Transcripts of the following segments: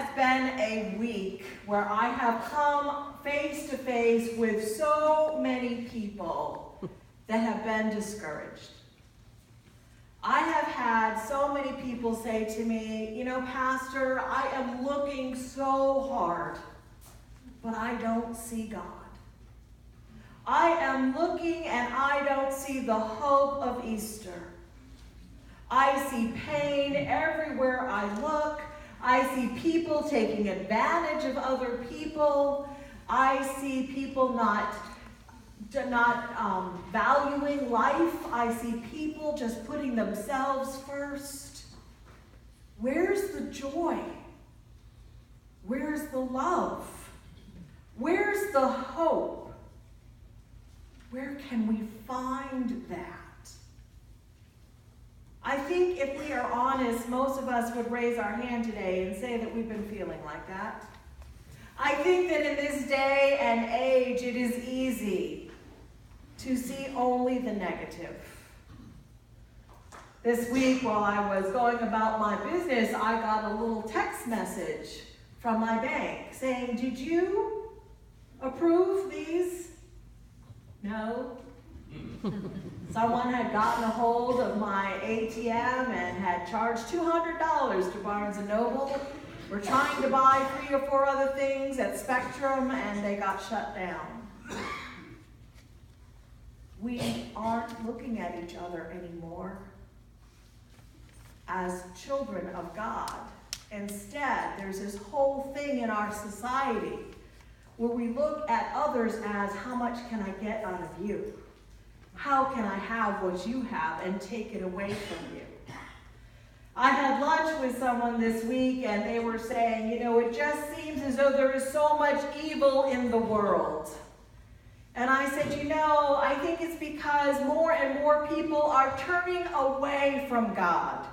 has been a week where I have come face to face with so many people that have been discouraged. I have had so many people say to me, you know, Pastor, I am looking so hard, but I don't see God. I am looking and I don't see the hope of Easter. I see pain everywhere I look. I see people taking advantage of other people. I see people not valuing life. I see people just putting themselves first. Where's the joy? Where's the love? Where's the hope? Where can we find that? I think if we are honest, most of us would raise our hand today and say that we've been feeling like that. I think that in this day and age, it is easy to see only the negative. This week, while I was going about my business, I got a little text message from my bank saying, "Did you approve these?" No. Someone had gotten a hold of my ATM and had charged $200 to Barnes & Noble. We're trying to buy 3 or 4 other things at Spectrum, and they got shut down. We aren't looking at each other anymore as children of God. Instead, there's this whole thing in our society where we look at others as, how much can I get out of you? How can I have what you have and take it away from you? I had lunch with someone this week and they were saying, you know, it just seems as though there is so much evil in the world. And I said, you know, I think it's because more and more people are turning away from God.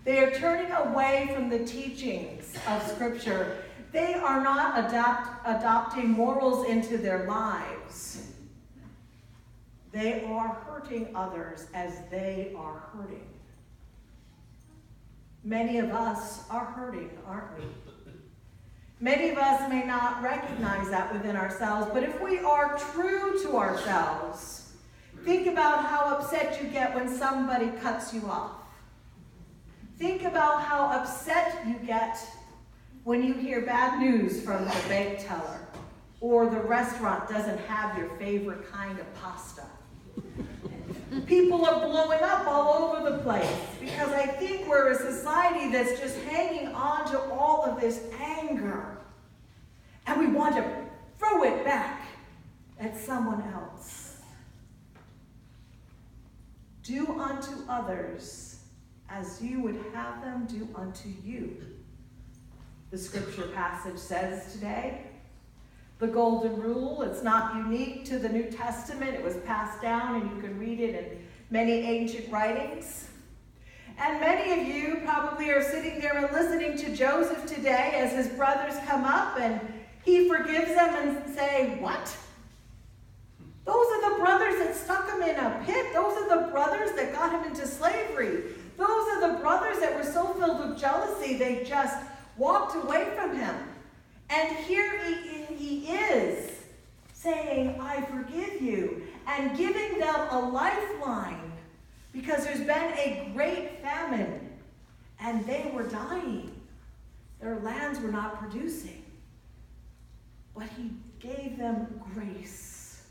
They are turning away from the teachings of Scripture. They are not adopting morals into their lives. They are hurting others as they are hurting. Many of us are hurting, aren't we? Many of us may not recognize that within ourselves, but if we are true to ourselves, think about how upset you get when somebody cuts you off. Think about how upset you get when you hear bad news from the bank teller or the restaurant doesn't have your favorite kind of pasta. People are blowing up all over the place because I think we're a society that's just hanging on to all of this anger. And we want to throw it back at someone else. Do unto others as you would have them do unto you. The scripture passage says today. The golden rule, it's not unique to the New Testament. It was passed down and you can read it in many ancient writings. And many of you probably are sitting there and listening to Joseph today as his brothers come up and he forgives them and say, what? Those are the brothers that stuck him in a pit. Those are the brothers that got him into slavery. Those are the brothers that were so filled with jealousy they just walked away from him. And here he is saying, I forgive you, and giving them a lifeline because there's been a great famine and they were dying. Their lands were not producing. But he gave them grace.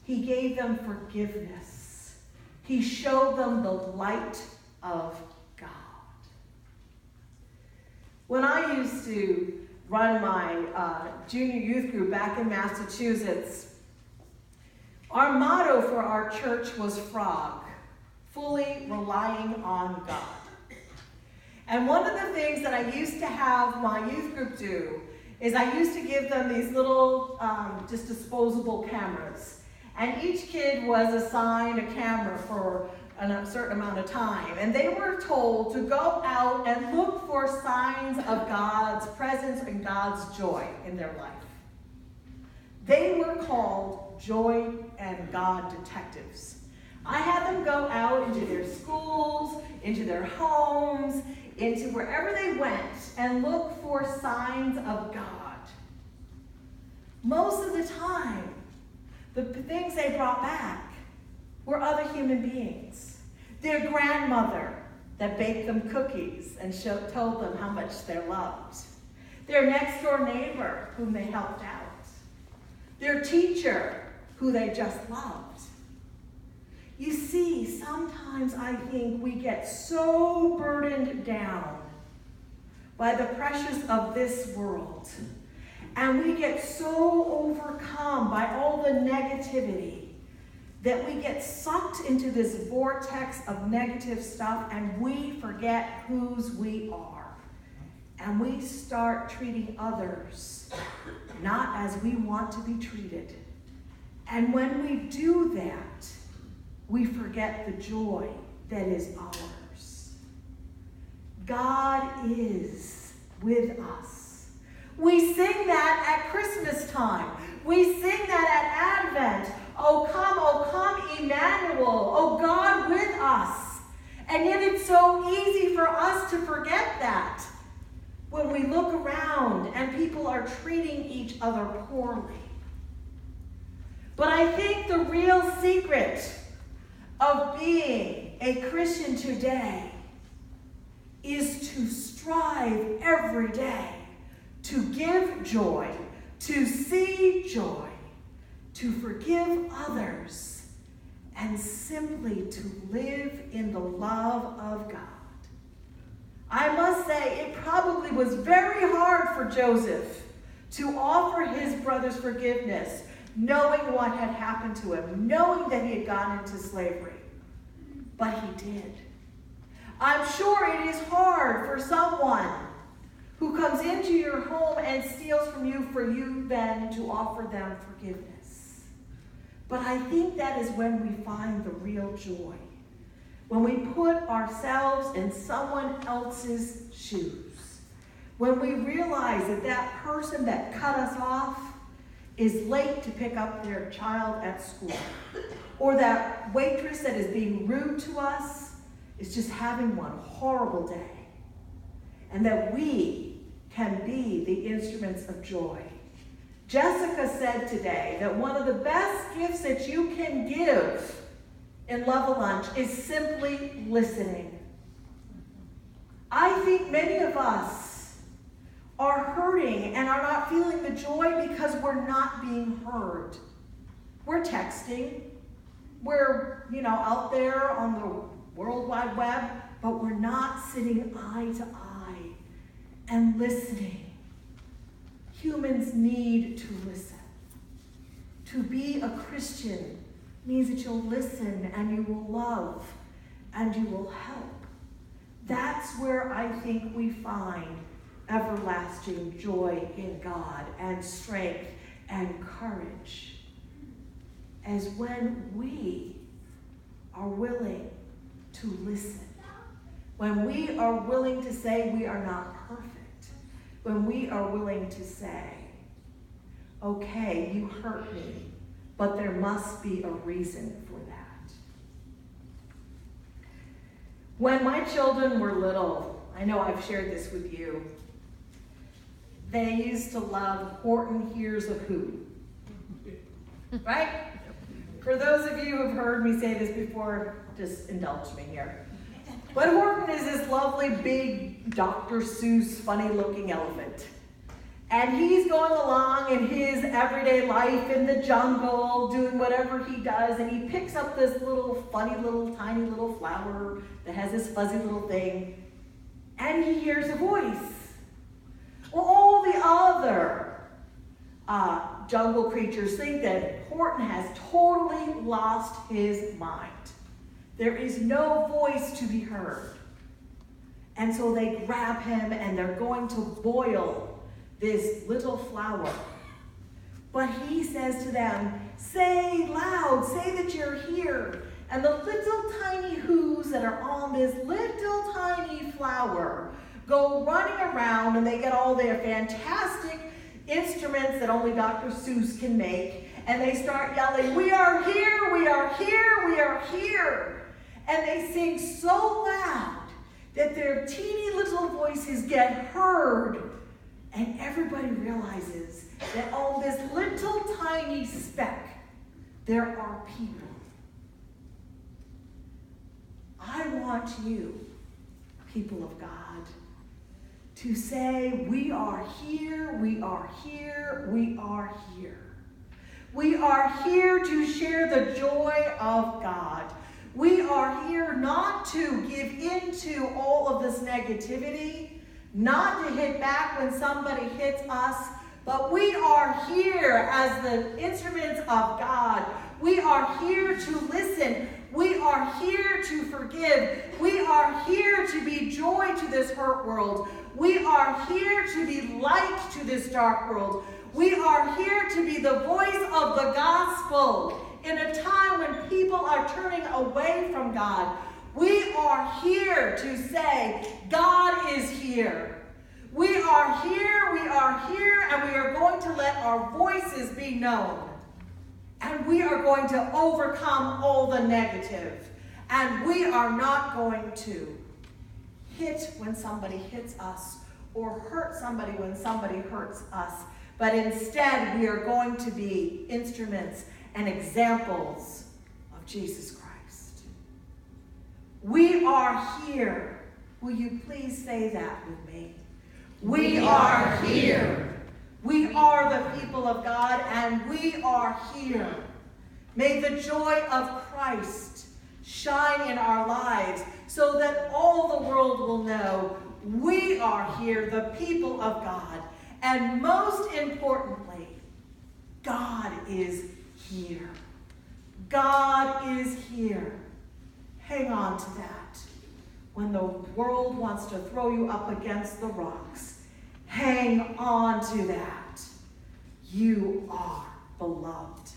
He gave them forgiveness. He showed them the light of God. When I used to run my junior youth group back in Massachusetts, our motto for our church was FROG, fully relying on God. And one of the things that I used to have my youth group do is I used to give them these little just disposable cameras. And each kid was assigned a camera for a certain amount of time. And they were told to go out and look for signs of God's presence and God's joy in their life. They were called Joy and God Detectives. I had them go out into their schools, into their homes, into wherever they went and looked for signs of God. Most of the time, the things they brought back were other human beings. Their grandmother that baked them cookies and told them how much they're loved. Their next door neighbor whom they helped out. Their teacher who they just loved. You see, sometimes I think we get so burdened down by the pressures of this world, and we get so overcome by all the negativity that we get sucked into this vortex of negative stuff and we forget whose we are. And we start treating others not as we want to be treated. And when we do that, we forget the joy that is ours. God is with us. We sing that at Christmas time. We sing that at Advent. Oh come, Emmanuel. Oh, God with us. And yet it's so easy for us to forget that when we look around and people are treating each other poorly. But I think the real secret of being a Christian today is to strive every day to give joy, to see joy, to forgive others, and simply to live in the love of God. I must say, it probably was very hard for Joseph to offer his brothers forgiveness, knowing what had happened to him, knowing that he had gone into slavery. But he did. I'm sure it is hard for someone who comes into your home and steals from you for you then to offer them forgiveness. But I think that is when we find the real joy. When we put ourselves in someone else's shoes. When we realize that that person that cut us off is late to pick up their child at school. Or that waitress that is being rude to us is just having one horrible day. And that we can be the instruments of joy. Jessica said today that one of the best gifts that you can give in Love-A-Lunch is simply listening. I think many of us are hurting and are not feeling the joy because we're not being heard. We're texting. We're, out there on the World Wide Web, but we're not sitting eye to eye and listening. Humans need to listen. To be a Christian means that you'll listen and you will love and you will help. That's where I think we find everlasting joy in God and strength and courage. As when we are willing to listen. When we are willing to say we are not perfect. When we are willing to say, okay, you hurt me, but there must be a reason for that. When my children were little, I know I've shared this with you, they used to love Horton Hears a Who. Right? For those of you who have heard me say this before, just indulge me here. But Horton is this lovely, big, Dr. Seuss, funny-looking elephant. And he's going along in his everyday life in the jungle, doing whatever he does, and he picks up this little, funny little, tiny little flower that has this fuzzy little thing, and he hears a voice. Well, all the other jungle creatures think that Horton has totally lost his mind. There is no voice to be heard. And so they grab him and they're going to boil this little flower. But he says to them, say loud, say that you're here. And the little tiny whoos that are on this little tiny flower go running around and they get all their fantastic instruments that only Dr. Seuss can make. And they start yelling, we are here, we are here, we are here. And they sing so loud that their teeny little voices get heard, and everybody realizes that on this little tiny speck, there are people. I want you, people of God, to say, we are here, we are here, we are here. We are here to share the joy of God. We are here not to give into all of this negativity, not to hit back when somebody hits us, but we are here as the instruments of God. We are here to listen. We are here to forgive. We are here to be joy to this hurt world. We are here to be light to this dark world. We are here to be the voice of the gospel in a time when people are turning away from God. We are here to say, God is here. We are here, and we are going to let our voices be known. And we are going to overcome all the negative. And we are not going to hit when somebody hits us or hurt somebody when somebody hurts us. But instead, we are going to be instruments and examples of Jesus Christ. We are here. Will you please say that with me? We are here. We are the people of God, and we are here. May the joy of Christ shine in our lives so that all the world will know we are here, the people of God. And most importantly, God is here. God is here. Hang on to that. When the world wants to throw you up against the rocks, hang on to that. You are beloved.